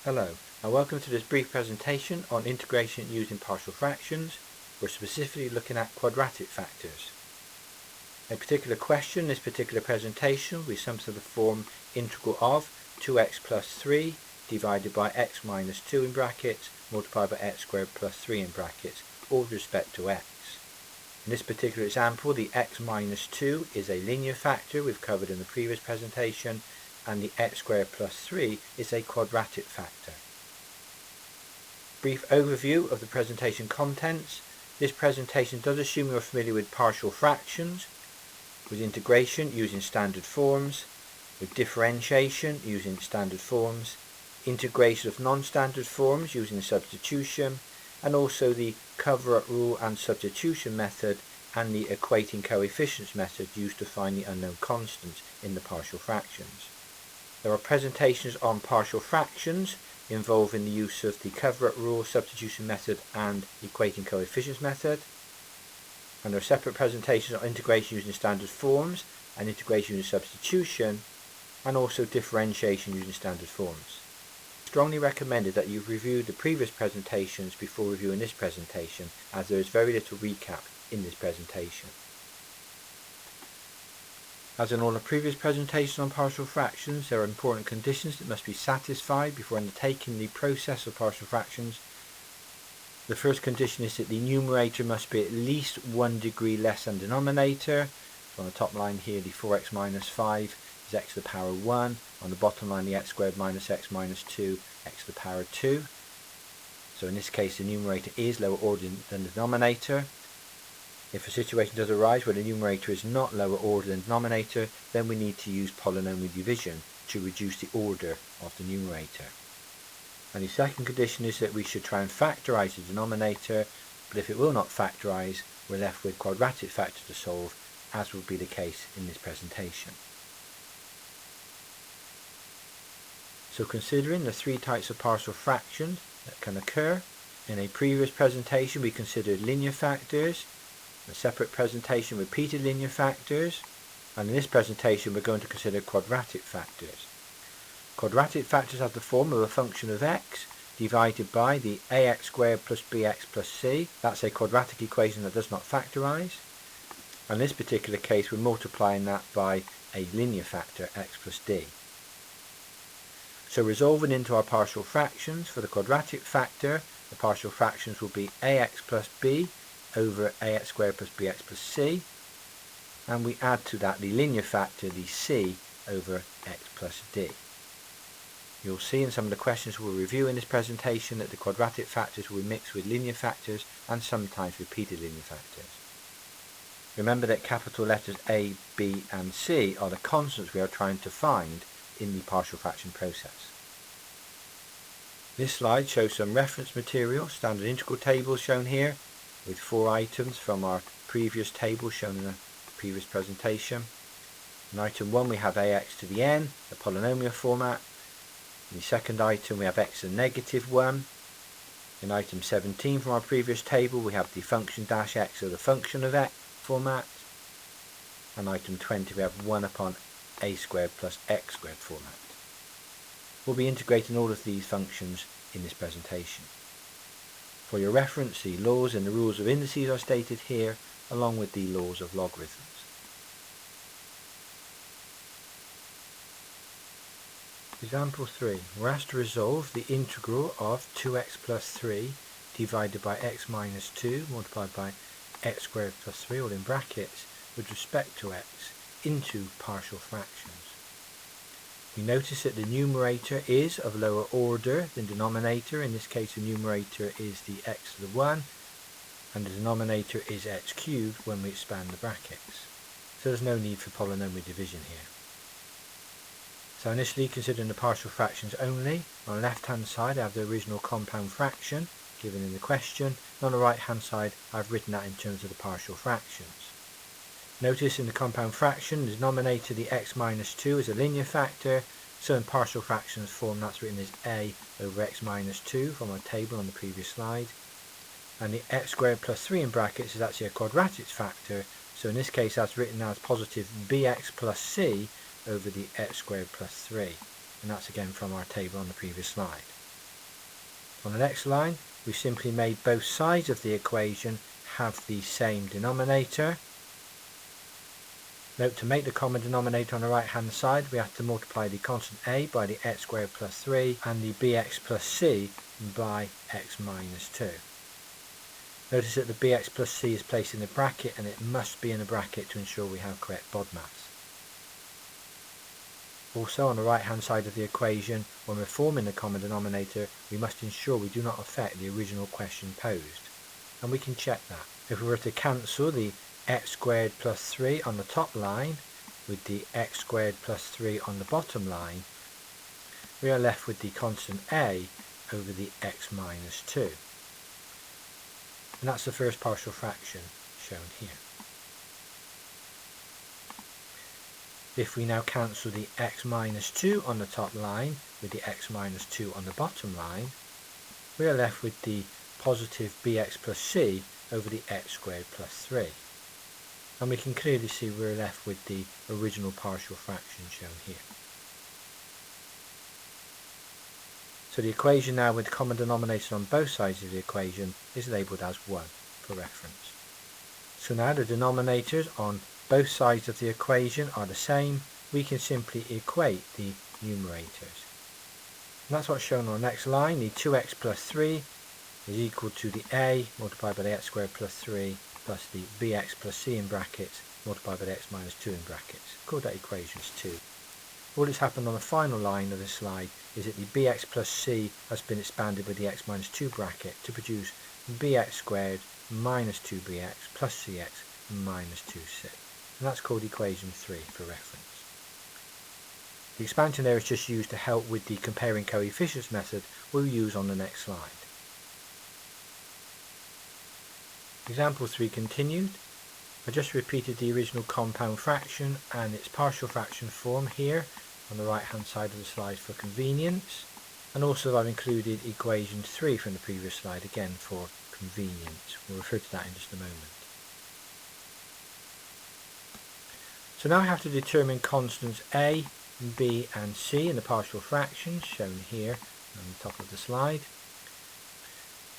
Hello, and welcome to this brief presentation on integration using partial fractions. We're specifically looking at quadratic factors. A particular question in this particular presentation will be something of the form integral of 2x plus 3 divided by x minus 2 in brackets multiplied by x squared plus 3 in brackets, all with respect to x. In this particular example, the x minus 2 is a linear factor we've covered in the previous presentation, and the x squared plus 3 is a quadratic factor. Brief overview of the presentation contents. This presentation does assume you're familiar with partial fractions, with integration using standard forms, with differentiation using standard forms, integration of non-standard forms using substitution, and also the cover-up rule and substitution method and the equating coefficients method used to find the unknown constants in the partial fractions. There are presentations on partial fractions involving the use of the cover-up rule, substitution method and equating coefficients method. And there are separate presentations on integration using standard forms and integration using substitution, and also differentiation using standard forms. Strongly recommended that you've reviewed the previous presentations before reviewing this presentation, as there is very little recap in this presentation. As in all the previous presentations on partial fractions, there are important conditions that must be satisfied before undertaking the process of partial fractions. The first condition is that the numerator must be at least 1 degree less than denominator. So on the top line here, the 4x minus 5 is x to the power 1. On the bottom line, the x squared minus x minus 2, x to the power 2. So in this case, the numerator is lower order than the denominator. If a situation does arise where the numerator is not lower order than the denominator, then we need to use polynomial division to reduce the order of the numerator. And the second condition is that we should try and factorize the denominator, but if it will not factorize, we're left with quadratic factors to solve, as will be the case in this presentation. So considering the three types of partial fractions that can occur, in a previous presentation we considered linear factors, a separate presentation repeated linear factors, and in this presentation we're going to consider quadratic factors. Quadratic factors have the form of a function of x divided by the ax squared plus bx plus c. That's a quadratic equation that does not factorize. And in this particular case we're multiplying that by a linear factor x plus d. So resolving into our partial fractions, for the quadratic factor, the partial fractions will be ax plus b over ax squared plus bx plus c, and we add to that the linear factor, the c, over x plus d. You'll see in some of the questions we'll review in this presentation that the quadratic factors will be mixed with linear factors and sometimes repeated linear factors. Remember that capital letters A, B and C are the constants we are trying to find in the partial fraction process. This slide shows some reference material, standard integral tables shown here, with 4 items from our previous table shown in the previous presentation. In item 1 we have ax to the n, the polynomial format. In the second item we have x to the negative 1. In item 17 from our previous table we have the function dash x or the function of x format. And item 20 we have 1 upon a squared plus x squared format. We'll be integrating all of these functions in this presentation. For your reference, the laws and the rules of indices are stated here, along with the laws of logarithms. Example 3. We're asked to resolve the integral of 2x plus 3 divided by x minus 2 multiplied by x squared plus 3, all in brackets, with respect to x, into partial fractions. We notice that the numerator is of lower order than denominator. In this case the numerator is the x to the 1 and the denominator is x cubed when we expand the brackets. So there's no need for polynomial division here. So initially considering the partial fractions only, on the left hand side I have the original compound fraction given in the question, and on the right hand side I've written that in terms of the partial fractions. Notice in the compound fraction, the denominator, the x minus 2, is a linear factor, so in partial fractions form that's written as a over x minus 2 from our table on the previous slide. And the x squared plus 3 in brackets is actually a quadratic factor, so in this case that's written as positive bx plus c over the x squared plus 3. And that's again from our table on the previous slide. On the next line, we simply made both sides of the equation have the same denominator. Note, to make the common denominator on the right hand side, we have to multiply the constant a by the x squared plus 3 and the bx plus c by x minus 2. Notice that the bx plus c is placed in the bracket, and it must be in the bracket to ensure we have correct BODMAS. Also, on the right hand side of the equation, when we're forming the common denominator, we must ensure we do not affect the original question posed. And we can check that. If we were to cancel the x squared plus 3 on the top line with the x squared plus 3 on the bottom line, we are left with the constant a over the x minus 2. And that's the first partial fraction shown here. If we now cancel the x minus 2 on the top line with the x minus 2 on the bottom line, we are left with the positive bx plus c over the x squared plus 3. And we can clearly see we're left with the original partial fraction shown here. So the equation now with common denominators on both sides of the equation is labelled as 1 for reference. So now the denominators on both sides of the equation are the same. We can simply equate the numerators. And that's what's shown on the next line. The 2x plus 3 is equal to the a multiplied by the x squared plus 3 plus the bx plus c in brackets multiplied by the x minus 2 in brackets. Call that equations 2. All that's happened on the final line of the slide is that the bx plus c has been expanded with the x minus 2 bracket to produce bx squared minus 2bx plus cx minus 2c. And that's called equation 3 for reference. The expansion there is just used to help with the comparing coefficients method we'll use on the next slide. Example 3 continued. I just repeated the original compound fraction and its partial fraction form here on the right hand side of the slide for convenience, and also I've included equation 3 from the previous slide again for convenience. We'll refer to that in just a moment. So now I have to determine constants a, b and c in the partial fractions shown here on the top of the slide.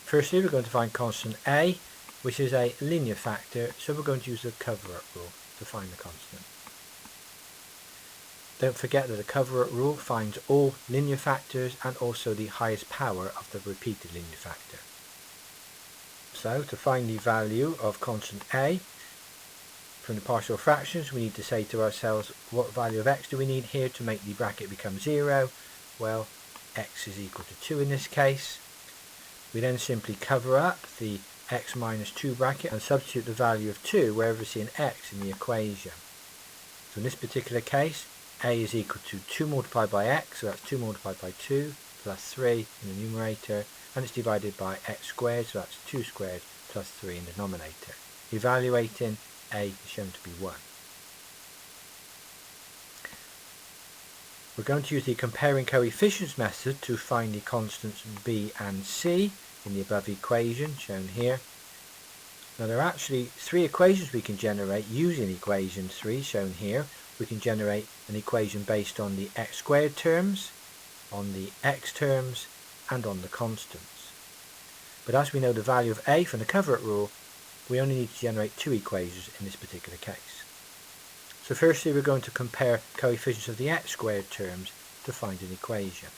Firstly, we're going to find constant a, which is a linear factor, so we're going to use the cover-up rule to find the constant. Don't forget that the cover-up rule finds all linear factors and also the highest power of the repeated linear factor. So to find the value of constant a from the partial fractions, we need to say to ourselves, what value of x do we need here to make the bracket become 0? Well, x is equal to 2 in this case. We then simply cover up the x minus 2 bracket and substitute the value of 2 wherever we see an x in the equation. So in this particular case, a is equal to 2 multiplied by x, so that's 2 multiplied by 2 plus 3 in the numerator, and it's divided by x squared, so that's 2 squared plus 3 in the denominator. Evaluating, a is shown to be 1. We're going to use the comparing coefficients method to find the constants b and c in the above equation shown here. Now there are actually 3 equations we can generate using equation 3 shown here. We can generate an equation based on the x squared terms, on the x terms and on the constants. But as we know the value of a from the cover-up rule, we only need to generate 2 equations in this particular case. So firstly we're going to compare coefficients of the x squared terms to find an equation.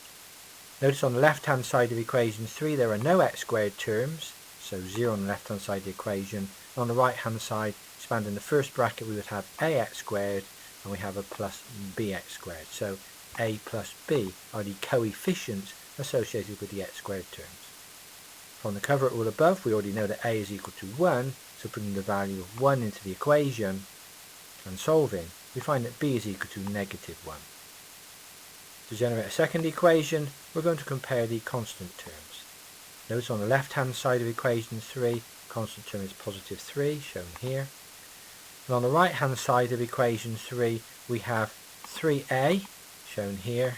Notice on the left hand side of equation 3 there are no x squared terms, so 0 on the left hand side of the equation. On the right hand side, expanding the first bracket, we would have ax squared and we have a plus bx squared. So a plus b are the coefficients associated with the x squared terms. From the cover-up rule above, we already know that a is equal to 1, so putting the value of 1 into the equation and solving, we find that b is equal to negative 1. To generate a second equation, we're going to compare the constant terms. Notice on the left hand side of equation 3, constant term is positive 3, shown here. And on the right hand side of equation 3, we have 3a, shown here,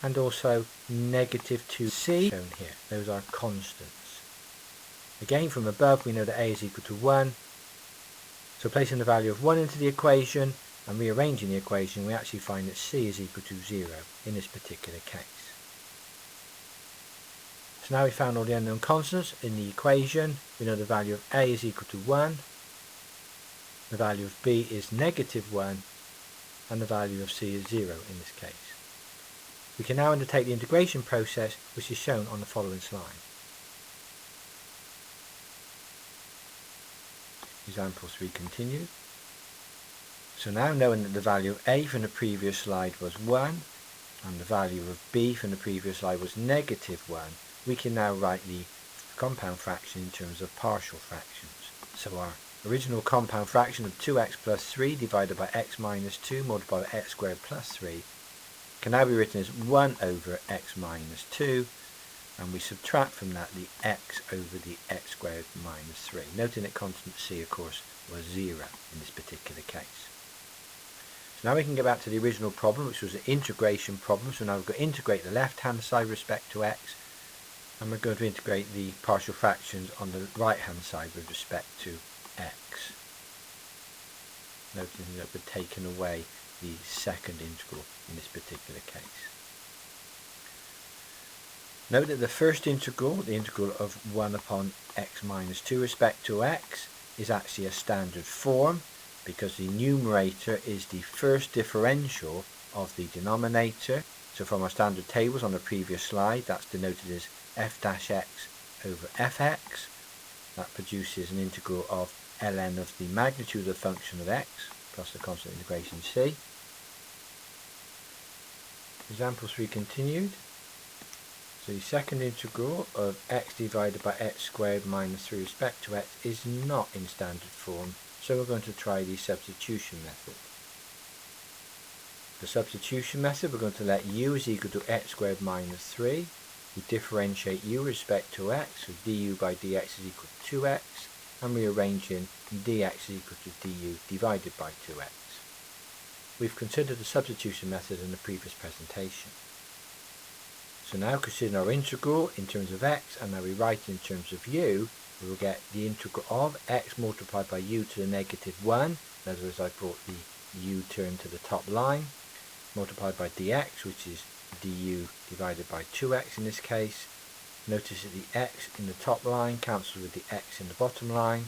and also negative 2c, shown here. Those are constants. Again, from above, we know that a is equal to 1. So placing the value of 1 into the equation and rearranging the equation, we actually find that c is equal to 0 in this particular case. So now we found all the unknown constants in the equation. We know the value of a is equal to 1, the value of b is negative 1, and the value of c is 0 in this case. We can now undertake the integration process, which is shown on the following slide. Example 3 continued. So now, knowing that the value of a from the previous slide was 1 and the value of b from the previous slide was negative 1, we can now write the compound fraction in terms of partial fractions. So our original compound fraction of 2x plus 3 divided by x minus 2 multiplied by x squared plus 3 can now be written as 1 over x minus 2, and we subtract from that the x over the x squared minus 3, noting that constant c, of course, was 0 in this particular case. So now we can get back to the original problem, which was an integration problem. So now we've got to integrate the left hand side with respect to x, and we're going to integrate the partial fractions on the right hand side with respect to x. Noting that we've taken away the second integral in this particular case. Note that the first integral, the integral of 1 upon x minus 2 respect to x, is actually a standard form because the numerator is the first differential of the denominator. So from our standard tables on the previous slide, that's denoted as f dash x over fx. That produces an integral of ln of the magnitude of the function of x plus the constant integration c. Example 3 continued. So the second integral of x divided by x squared minus 3 respect to x is not in standard form, so we're going to try the substitution method. The substitution method, we're going to let u is equal to x squared minus 3. We differentiate u with respect to x, so du by dx is equal to 2x, and rearranging dx is equal to du divided by 2x. We've considered the substitution method in the previous presentation. So now, considering our integral in terms of x, and now we write it in terms of u, we will get the integral of x multiplied by u to the negative 1. In other words, I brought the u term to the top line, multiplied by dx, which is du divided by 2x in this case. Notice that the x in the top line cancels with the x in the bottom line.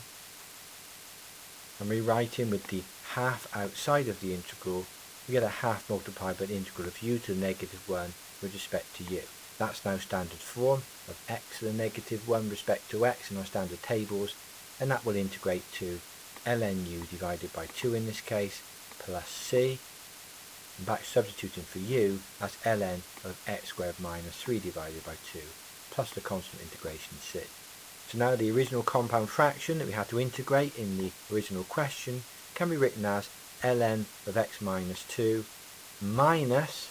And rewriting with the half outside of the integral, we get a half multiplied by the integral of u to the negative 1 with respect to u. That's now standard form of x to the negative 1 with respect to x in our standard tables, and that will integrate to ln u divided by 2 in this case, plus c. And back substituting for u, that's ln of x squared minus 3 divided by 2, plus the constant integration c. So now the original compound fraction that we had to integrate in the original question can be written as ln of x minus 2 minus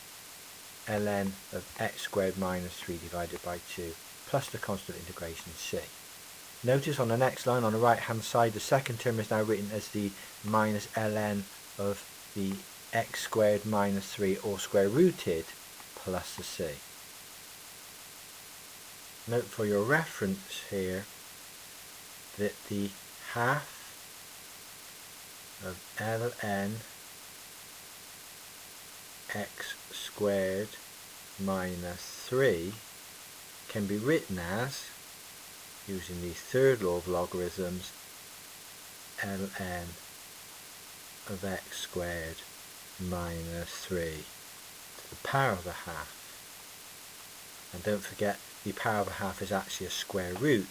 ln of x squared minus 3 divided by 2 plus the constant integration c. Notice on the next line on the right hand side, the second term is now written as the minus ln of the x squared minus 3 all square rooted plus the c. Note for your reference here that the half of ln x squared minus 3 can be written as, using the third law of logarithms, ln of x squared minus 3 to the power of a half. And don't forget, the power of a half is actually a square root,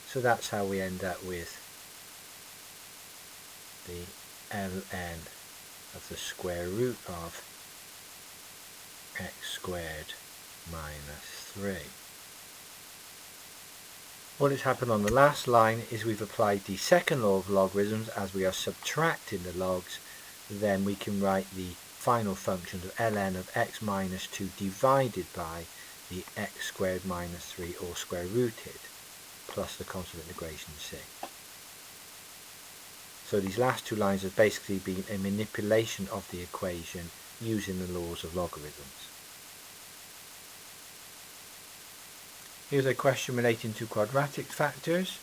so that's how we end up with the ln of the square root of x squared minus 3. What has happened on the last line is we've applied the second law of logarithms. As we are subtracting the logs, then we can write the final function of ln of x minus 2 divided by the x squared minus 3 all square rooted plus the constant integration c. So these last two lines have basically been a manipulation of the equation using the laws of logarithms. Here's a question relating to quadratic factors.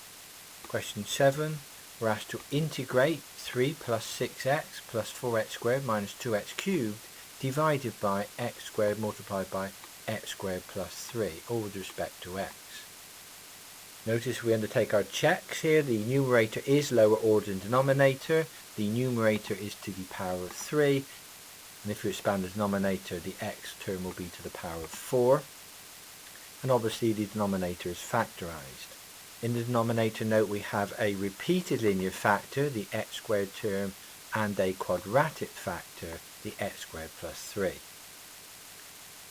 Question 7. We're asked to integrate 3 plus 6x plus 4x squared minus 2x cubed divided by x squared multiplied by x squared plus 3, all with respect to x. Notice we undertake our checks here. The numerator is lower order than denominator. The numerator is to the power of 3. And if you expand the denominator, the x term will be to the power of 4. And obviously the denominator is factorized. In the denominator, note we have a repeated linear factor, the x squared term, and a quadratic factor, the x squared plus 3.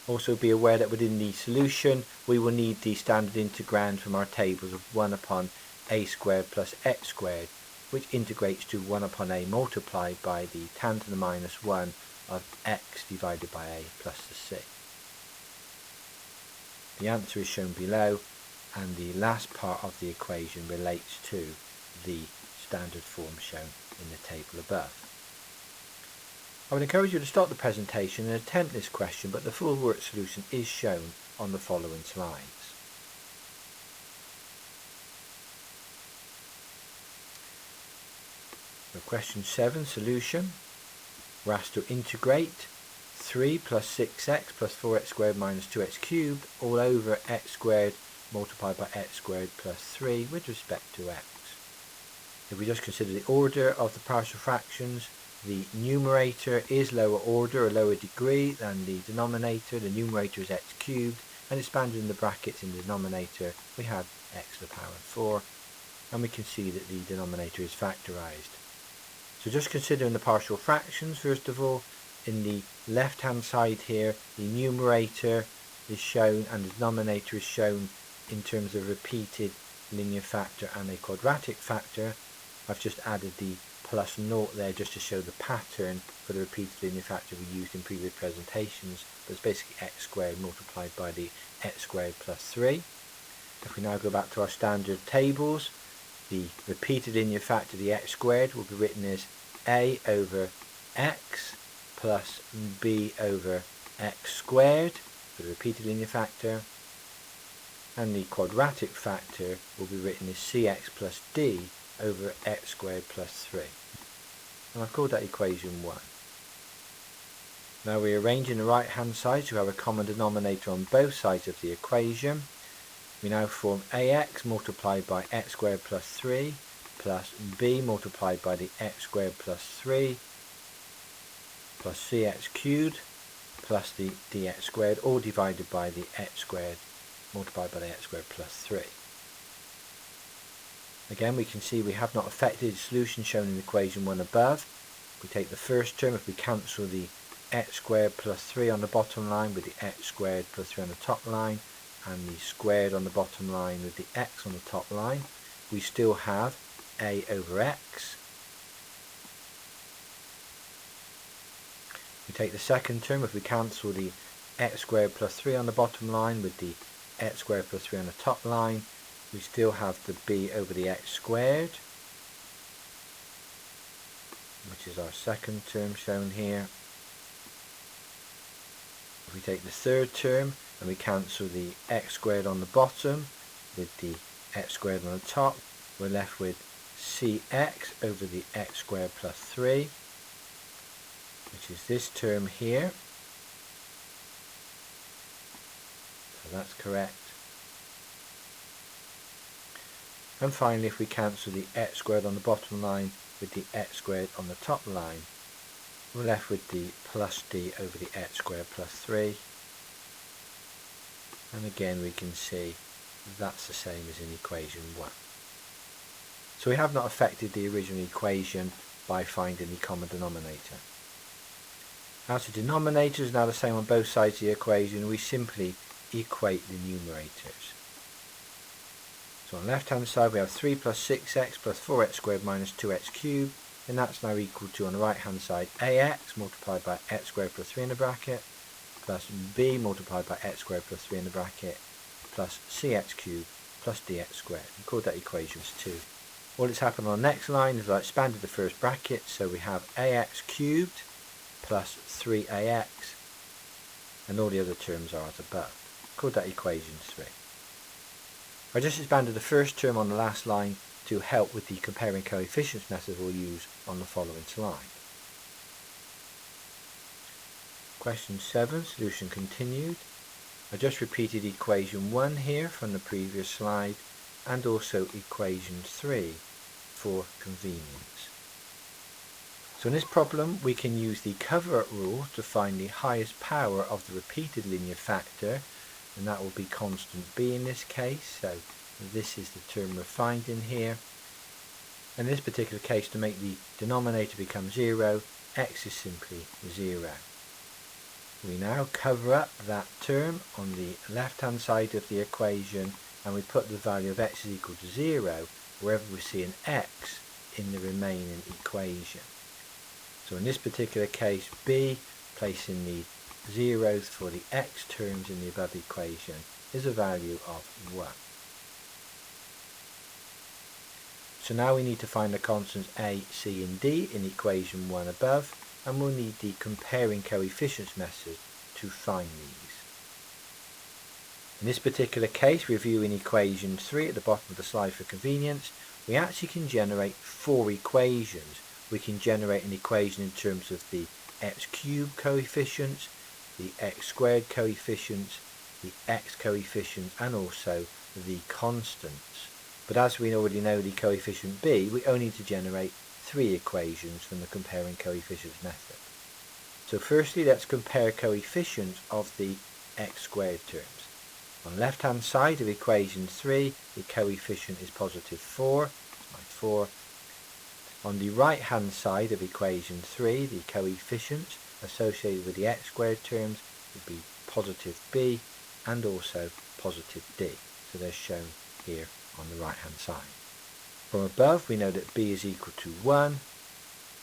Also be aware that within the solution we will need the standard integrand from our tables of 1 upon a squared plus x squared, which integrates to 1 upon a multiplied by the tan to the minus 1 of x divided by a plus the c. The answer is shown below, and the last part of the equation relates to the standard form shown in the table above. I would encourage you to stop the presentation and attempt this question, but the full work solution is shown on the following slides. So question 7, solution. We're asked to integrate 3 plus 6x plus 4x squared minus 2x cubed all over x squared multiplied by x squared plus 3 with respect to x. If we just consider the order of the partial fractions, the numerator is lower order or lower degree than the denominator. The numerator is x cubed, and expanded in the brackets in the denominator we have x to the power of 4, and we can see that the denominator is factorized. So just considering the partial fractions, first of all, in the left hand side here the numerator is shown and the denominator is shown in terms of repeated linear factor and a quadratic factor. I've just added the plus naught there just to show the pattern for the repeated linear factor we used in previous presentations, but it's basically x squared multiplied by the x squared plus 3. If we now go back to our standard tables, the repeated linear factor, the x squared, will be written as a over x plus b over x squared for the repeated linear factor, and the quadratic factor will be written as cx plus d over x squared plus 3. And I've called that equation 1. Now we arrange in the right hand side to have a common denominator on both sides of the equation. We now form ax multiplied by x squared plus 3 plus b multiplied by the x squared plus 3 plus cx cubed plus the dx squared, all divided by the x squared multiplied by the x squared plus 3. Again, we can see we have not affected the solution shown in equation 1 above. We take the first term, if we cancel the x squared plus 3 on the bottom line with the x squared plus 3 on the top line, and the squared on the bottom line with the x on the top line, we still have a over x. We take the second term, if we cancel the x squared plus 3 on the bottom line with the x squared plus 3 on the top line, we still have the b over the x squared, which is our second term shown here. If we take the third term and we cancel the x squared on the bottom with the x squared on the top, we're left with cx over the x squared plus 3, which is this term here. So that's correct. And finally, if we cancel the x squared on the bottom line with the x squared on the top line, we're left with the plus d over the x squared plus 3. And again we can see that's the same as in equation 1. So we have not affected the original equation by finding the common denominator. As the denominator is now the same on both sides of the equation, we simply equate the numerators. So on the left hand side we have 3 plus 6x plus 4x squared minus 2x cubed, and that's now equal to, on the right hand side, ax multiplied by x squared plus 3 in the bracket, plus b multiplied by x squared plus 3 in the bracket, plus cx cubed plus dx squared. We call that equation 2. All that's happened on the next line is I expanded the first bracket, so we have ax cubed plus 3ax, and all the other terms are as above. Call that equation 3. I just expanded the first term on the last line to help with the comparing coefficients method we'll use on the following slide. Question 7, solution continued. I just repeated equation 1 here from the previous slide. and also equation 3 for convenience. So in this problem we can use the cover-up rule to find the highest power of the repeated linear factor, and that will be constant b in this case. So this is the term we're finding here. In this particular case, to make the denominator become 0, x is simply 0. We now cover up that term on the left hand side of the equation, and we put the value of x is equal to 0 wherever we see an x in the remaining equation. So in this particular case, b, placing the zeros for the x terms in the above equation, is a value of 1. So now we need to find the constants a, c and d in equation 1 above, and we'll need the comparing coefficients method to find these. In this particular case, reviewing equation 3 at the bottom of the slide for convenience, we actually can generate 4 equations. We can generate an equation in terms of the x cubed coefficients, the x squared coefficients, the x coefficients, and also the constants. But as we already know the coefficient b, we only need to generate 3 equations from the comparing coefficients method. So firstly, let's compare coefficients of the x squared terms. On the left hand side of equation 3, the coefficient is positive 4, 4. On the right hand side of equation 3, the coefficients associated with the x squared terms would be positive b and also positive d. So they're shown here on the right hand side. From above, we know that b is equal to 1,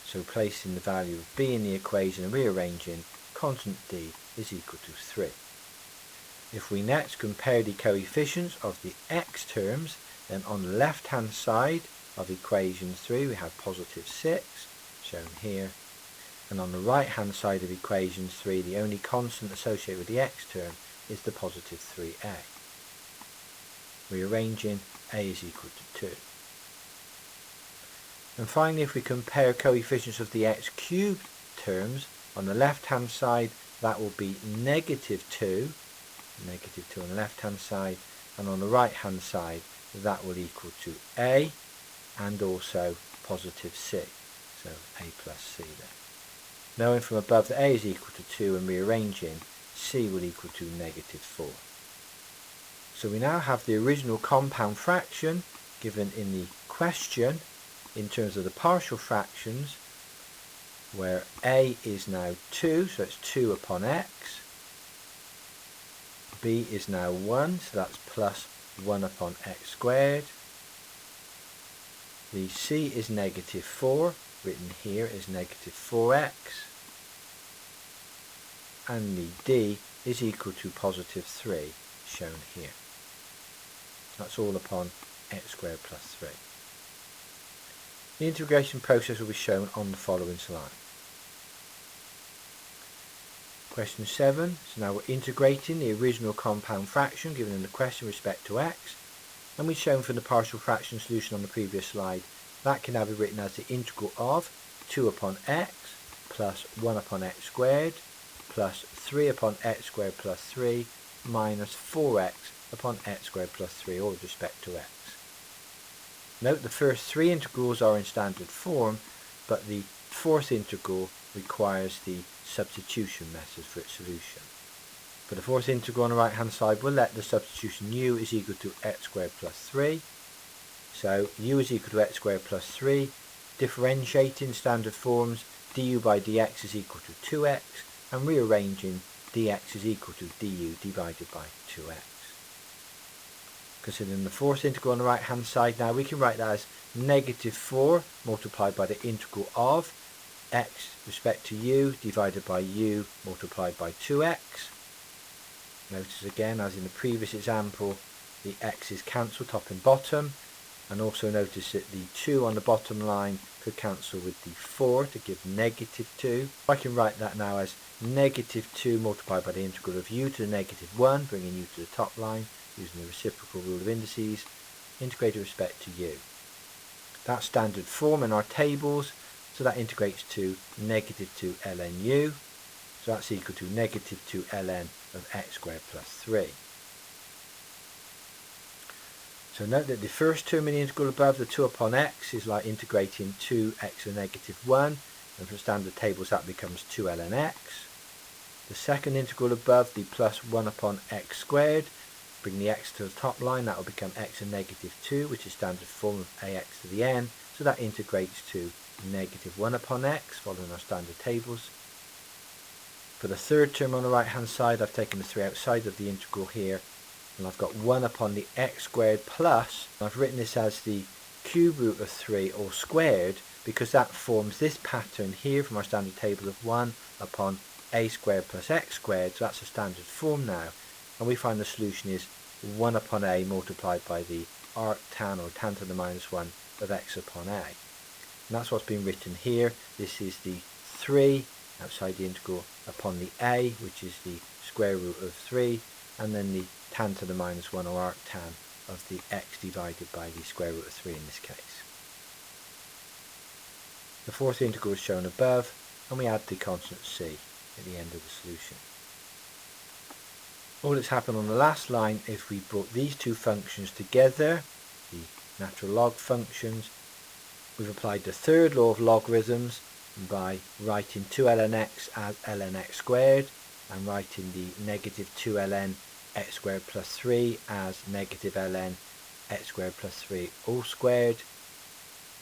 so placing the value of b in the equation and rearranging, constant d is equal to 3. If we next compare the coefficients of the x terms, then on the left hand side of equation 3 we have positive 6, shown here, and on the right hand side of equation 3 the only constant associated with the x term is the positive 3a. Rearranging, a is equal to 2. And finally, if we compare coefficients of the x cubed terms, on the left hand side that will be negative 2 on the left hand side, and on the right hand side that will equal to a and also positive c, so a plus c there. Knowing from above that a is equal to 2 and rearranging, c will equal to negative 4. So we now have the original compound fraction given in the question in terms of the partial fractions, where a is now 2, so it's 2 upon x, b is now 1, so that's plus 1 upon x squared, the c is negative 4, written here as negative 4x, and the d is equal to positive 3, shown here. That's all upon x squared plus 3. The integration process will be shown on the following slide. Question 7. So now we're integrating the original compound fraction given in the question with respect to x, and we've shown from the partial fraction solution on the previous slide that can now be written as the integral of 2 upon x plus 1 upon x squared plus 3 upon x squared plus 3 minus 4x upon x squared plus 3, all with respect to x. Note the first 3 integrals are in standard form, but the fourth integral requires the substitution method for its solution. For the fourth integral on the right hand side, we'll let the substitution u is equal to x squared plus 3. So u is equal to x squared plus 3. Differentiating standard forms, du by dx is equal to 2x, and rearranging, dx is equal to du divided by 2x. Considering the fourth integral on the right hand side now, we can write that as negative 4 multiplied by the integral of x respect to u divided by u multiplied by 2x. Notice again, as in the previous example, the x is cancelled top and bottom, and also notice that the 2 on the bottom line could cancel with the 4 to give negative 2. I can write that now as negative 2 multiplied by the integral of u to the negative 1, bringing u to the top line, using the reciprocal rule of indices, integrated with respect to u. That's standard form in our tables, so that integrates to negative 2 ln u, so that's equal to negative 2 ln of x squared plus 3. So note that the first term in the integral above, the 2 upon x, is like integrating 2x to the negative 1, and from standard tables that becomes 2 ln x. The second integral above, the plus 1 upon x squared, bring the x to the top line, that will become x to negative 2, which is standard form of ax to the n, so that integrates to negative 1 upon x, following our standard tables. For the third term on the right hand side, I've taken the 3 outside of the integral here, and I've got 1 upon the x squared plus, I've written this as the cube root of 3 all squared, because that forms this pattern here from our standard table of 1 upon a squared plus x squared, so that's a standard form now, and we find the solution is 1 upon a multiplied by the arctan or tan to the minus 1 of x upon a. And that's what's been written here. This is the 3 outside the integral upon the a, which is the square root of 3, and then the tan to the minus 1 or arctan of the x divided by the square root of 3 in this case. The fourth integral is shown above, and we add the constant c at the end of the solution. All that's happened on the last line, if we brought these two functions together, the natural log functions, we've applied the third law of logarithms by writing 2 ln x as ln x squared, and writing the negative 2 ln x squared plus 3 as negative ln x squared plus 3 all squared.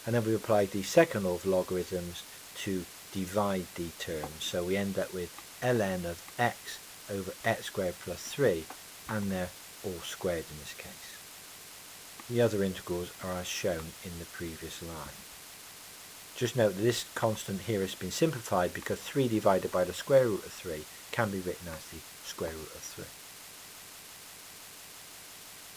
And then we applied the second law of logarithms to divide the terms, so we end up with ln of x over x squared plus 3, and they're all squared in this case. The other integrals are as shown in the previous line. Just note that this constant here has been simplified because 3 divided by the square root of 3 can be written as the square root of 3.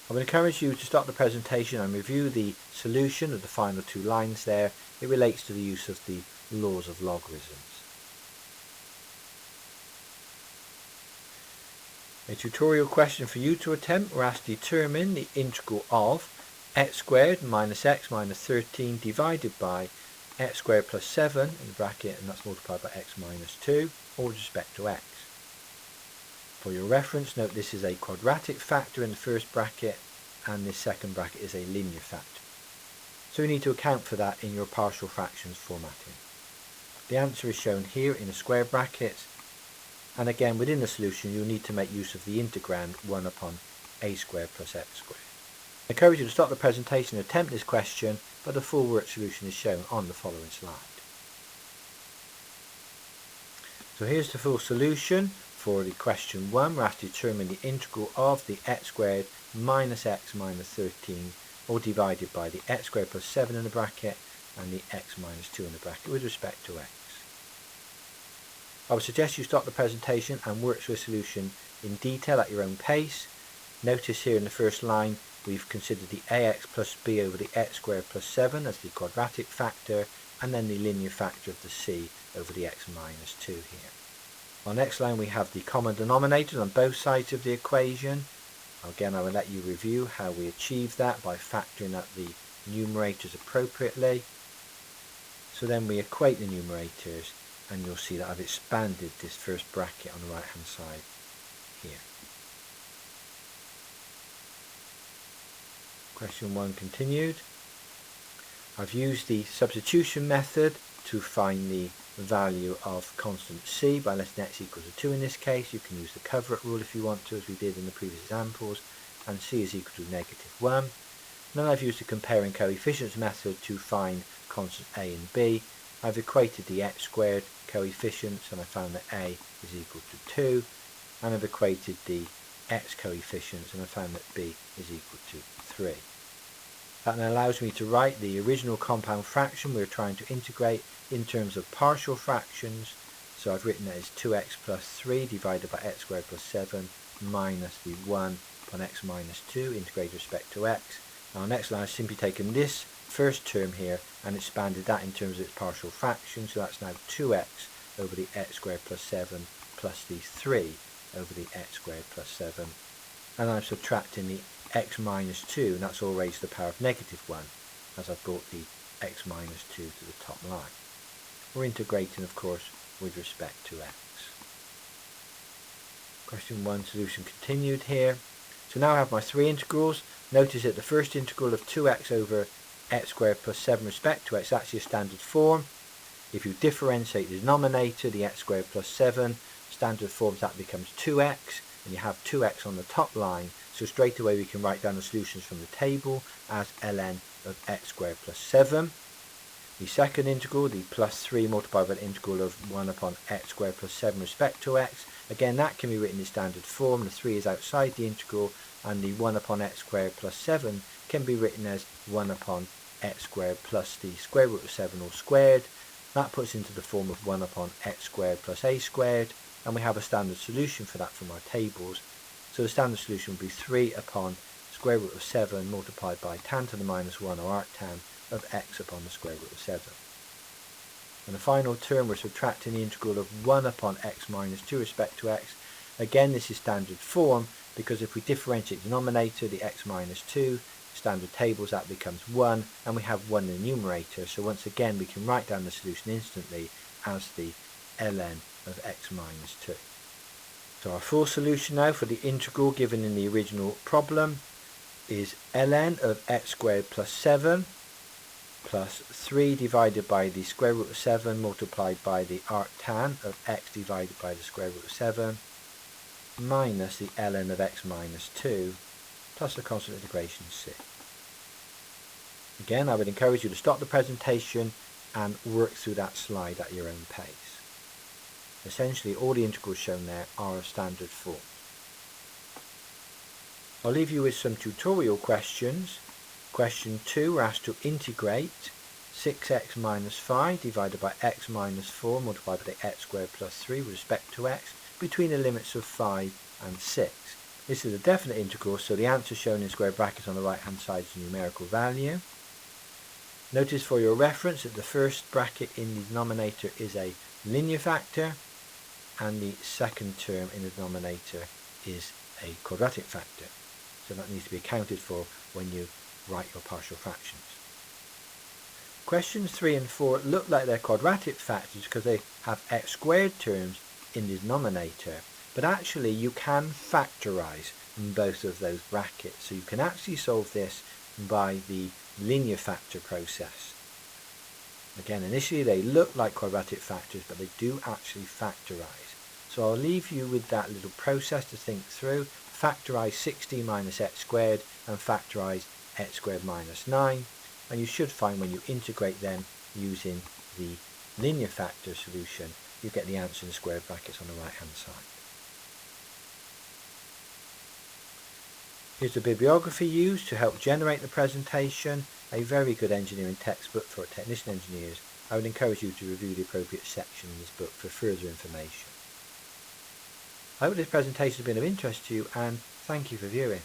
I would encourage you to stop the presentation and review the solution of the final 2 lines there. It relates to the use of the laws of logarithms. A tutorial question for you to attempt. We're asked to determine the integral of x squared minus x minus 13 divided by x squared plus 7 in the bracket, and that's multiplied by x minus 2, all with respect to x. For your reference, note this is a quadratic factor in the first bracket, and this second bracket is a linear factor. So you need to account for that in your partial fractions formatting. The answer is shown here in the square brackets, and again within the solution you'll need to make use of the integrand 1 upon a squared plus x squared. I encourage you to stop the presentation and attempt this question, but the full worked solution is shown on the following slide. So here's the full solution for the question 1. We're asked to determine the integral of the x squared minus x minus 13, all divided by the x squared plus 7 in the bracket and the x minus 2 in the bracket with respect to x. I would suggest you stop the presentation and work through a solution in detail at your own pace. Notice here in the first line we've considered the ax plus b over the x squared plus 7 as the quadratic factor, and then the linear factor of the c over the x minus 2 here. On the next line we have the common denominators on both sides of the equation. Again, I will let you review how we achieve that by factoring up the numerators appropriately. So then we equate the numerators, and you'll see that I've expanded this first bracket on the right hand side here. Question 1 continued. I've used the substitution method to find the value of constant c by letting x equal to 2 in this case. You can use the cover-up rule if you want to, as we did in the previous examples, and c is equal to negative 1. Then I've used the comparing coefficients method to find constant a and b. I've equated the x squared coefficients, and I found that a is equal to 2, and I've equated the x coefficients, and I found that b is equal to 3. That then allows me to write the original compound fraction we're trying to integrate in terms of partial fractions. So I've written that as 2x plus 3 divided by x squared plus 7 minus the 1 upon x minus 2 integrated with respect to x. Now next line I've simply taken this first term here and expanded that in terms of its partial fraction, so that's now 2x over the x squared plus 7 plus the 3 over the x squared plus 7, and I'm subtracting the x minus 2, and that's all raised to the power of negative 1 as I've brought the x minus 2 to the top line. We're integrating, of course, with respect to x. Question 1 solution continued here. So now I have my 3 integrals. Notice that the first integral of 2x over x squared plus 7 respect to x is actually a standard form. If you differentiate the denominator, the x squared plus 7, standard form, that becomes 2x, and you have 2x on the top line, so straight away we can write down the solutions from the table as ln of x squared plus 7. The second integral, the plus 3 multiplied by the integral of 1 upon x squared plus 7 respect to x, again that can be written in standard form. The 3 is outside the integral, and the 1 upon x squared plus 7 can be written as 1 upon x squared plus the square root of 7 all squared. That puts into the form of 1 upon x squared plus a squared, and we have a standard solution for that from our tables. So the standard solution would be 3 upon square root of 7 multiplied by tan to the minus 1 or arctan of x upon the square root of 7. And the final term, we're subtracting the integral of 1 upon x minus 2 respect to x. Again, this is standard form, because if we differentiate the denominator, the x minus 2, standard tables, that becomes 1, and we have 1 in the numerator. So once again, we can write down the solution instantly as the ln of x minus 2. So our full solution now for the integral given in the original problem is ln of x squared plus 7 plus 3 divided by the square root of 7 multiplied by the arctan of x divided by the square root of 7 minus the ln of x minus 2 plus the constant integration c. Again, I would encourage you to stop the presentation and work through that slide at your own pace. Essentially, all the integrals shown there are of standard form. I'll leave you with some tutorial questions. Question 2, we're asked to integrate 6x minus 5 divided by x minus 4 multiplied by the x squared plus 3 with respect to x between the limits of 5 and 6. This is a definite integral, so the answer shown in square brackets on the right hand side is a numerical value. Notice for your reference that the first bracket in the denominator is a linear factor, and the second term in the denominator is a quadratic factor. So that needs to be accounted for when you write your partial fractions. Questions 3 and 4 look like they're quadratic factors because they have x squared terms in the denominator, but actually you can factorize both of those brackets. So you can actually solve this by the linear factor process. Again, initially they look like quadratic factors, but they do actually factorize. So I'll leave you with that little process to think through. Factorize 16 minus x squared and factorize x squared minus 9, and you should find when you integrate them using the linear factor solution, you get the answer in the square brackets on the right hand side. Here's the bibliography used to help generate the presentation, a very good engineering textbook for technician engineers. I would encourage you to review the appropriate section in this book for further information. I hope this presentation has been of interest to you, and thank you for viewing.